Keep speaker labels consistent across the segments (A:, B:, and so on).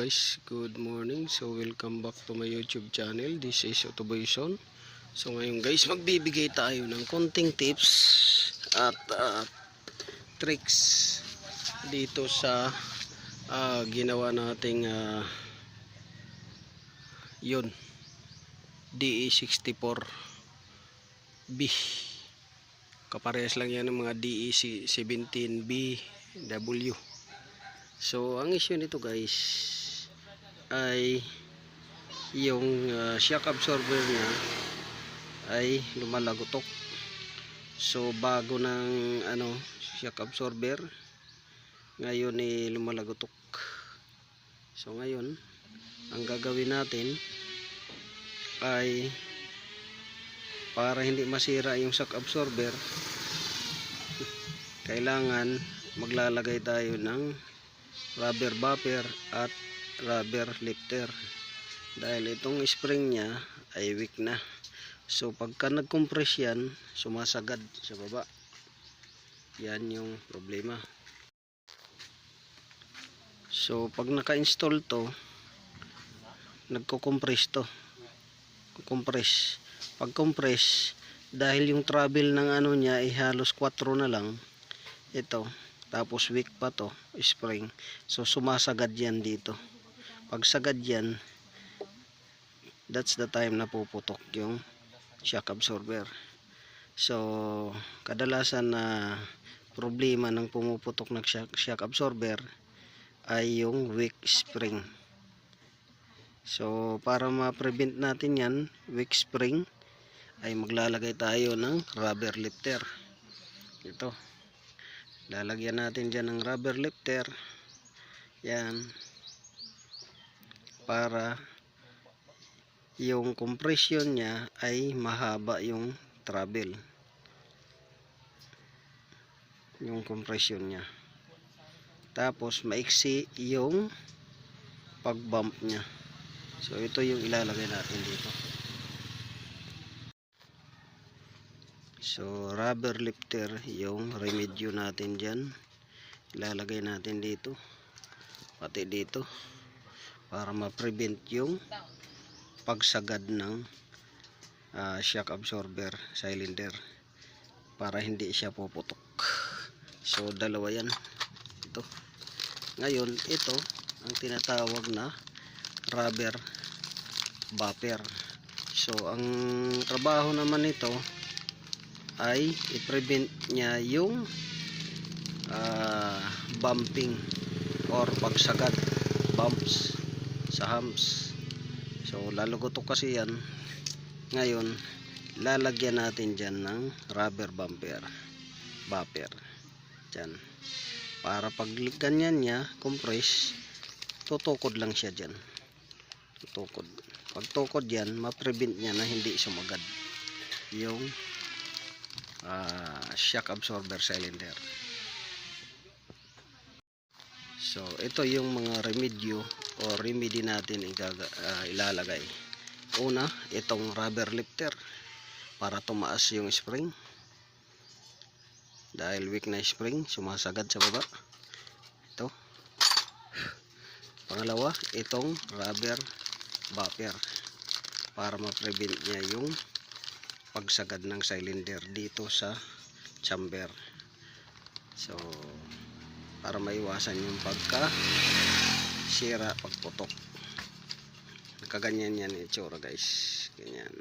A: guys, good morning. So welcome back to my YouTube channel. This is Autoboyson. So ngayon guys, magbibigay tayo ng konting tips at tricks dito sa ginawa nating yun, DE64B. Kaparehas lang yan ng mga DE17BW. So ang issue nito guys ay yung shock absorber niya ay lumalagotok. So bago ng shock absorber ngayon lumalagotok. So ngayon ang gagawin natin ay para hindi masira yung shock absorber, kailangan maglalagay tayo ng rubber bumper at rubber lifter dahil itong spring niya ay weak na. So pagka nag-compress yan, sumasagad sa baba. Yan yung problema. So pag naka-install to, nagko-compress to. Compress. Pag compress, dahil yung travel ng niya ay halos 4 na lang, ito, tapos weak pa to spring, so sumasagad yan dito. Pag sagad yan, that's the time na puputok yung shock absorber. So kadalasan na problema ng pumuputok ng shock absorber ay yung weak spring. So para ma-prevent natin yan, weak spring, ay maglalagay tayo ng rubber lifter. Ito, lalagyan natin dyan ng rubber lifter yan para yung compression niya ay mahaba yung travel, yung compression niya, tapos maiksi yung pag bump niya. So ito yung ilalagay natin dito. So rubber lifter yung remedyo natin dyan, ilalagay natin dito pati dito para ma-prevent yung pagsagad ng shock absorber cylinder, para hindi siya puputok. So dalawa yan ito. Ngayon ito ang tinatawag na rubber bumper. So ang trabaho naman nito ay i-prevent niya yung bumping or pagsagad, bumps sa humps. So lalugotok kasi yan. Ngayon lalagyan natin dyan ng rubber bumper dyan, para pag ganyan niya compress, tutukod lang siya dyan, tutukod. Pag tukod yan, ma-prevent niya na hindi sumagad yung shock absorber cylinder. So ito yung mga remedyo o remedy natin ilalagay. Una, itong rubber lifter para tumaas yung spring, dahil weak na spring, sumasagad sa baba. Ito. Pangalawa, itong rubber bumper para ma-prevent niya yung pagsagad ng cylinder dito sa chamber. So para maiwasan yung pagka sira, pagputok. Nakaganyan yan itsura guys, ganyan.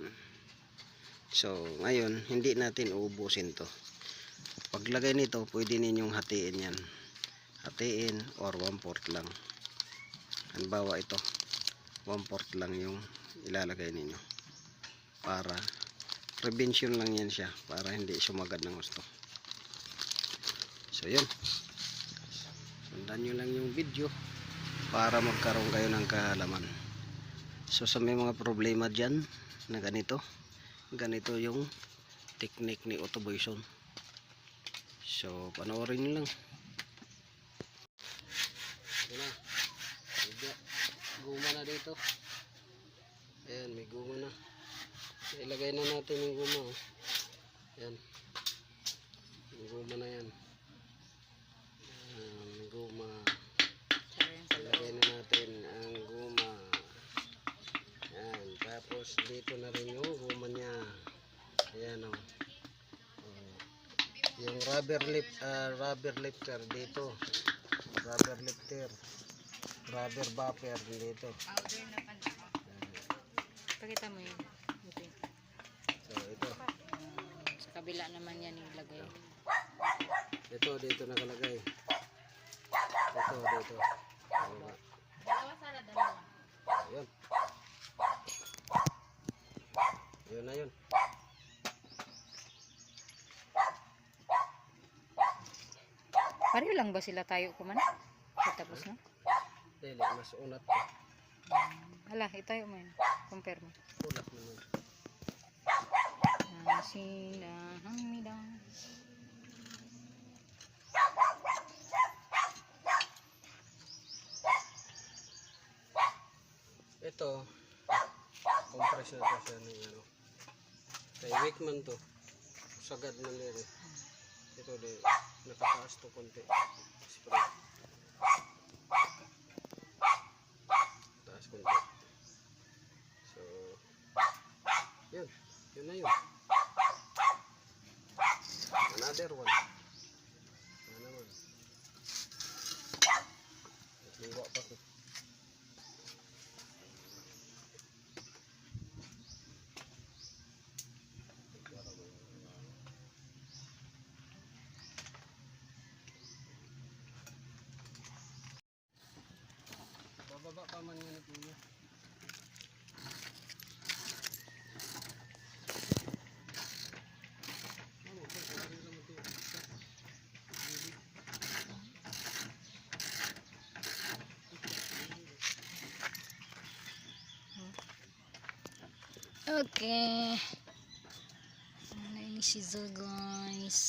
A: So ngayon hindi natin uubusin to. Paglagay nito, pwede ninyong hatiin yan, hatiin or 1/4 lang. Halimbawa ito 1/4 lang yung ilalagay ninyo, para prevention lang yan siya, para hindi sumagad ng gusto. So yun, sundan nyo lang yung video para magkaroon kayo ng kaalaman. So sa may mga problema dyan na ganito yung technique ni Autoboyson. So panoorin nyo lang. Ito na, guma na dito. Ayan, may guma na. Ilagay na natin yung guma. Ayan, yung guma na yan. Guma Lagay na natin ang guma. Yan. Tapos dito na rin yung guma niya. Ayan o. Yung rubber lifter dito. Rubber lifter. Rubber buffer dito.
B: Powder na pala. Pakita mo yun. Okay.
A: So ito.
B: Sa kabila naman yan yung lagay.
A: Ito dito nakalagay. Ito dito.
B: Dalawa sana, dalawa.
A: Ayun. Yun na yun.
B: Pareho lang ba sila tayo kuman? Tapos na?
A: Dili, mas unat pa.
B: Hala, itayo mo yun. Compare mo.
A: Unat naman.
B: Sinahangmidang.
A: Ito, compress na to siya ng ano. Kay Wickman to. Sagad man din eh. Ito din, nakataas to konti. Spray. Taas konti. So, yun. Yun na yun. Another one. Ano naman. Liwa pa ko. Bababa pa man yun ito niya.
B: Okay. Ano ini siya guys.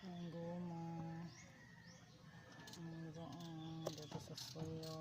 B: Ang goma. Ang doon. Dito sa suyo.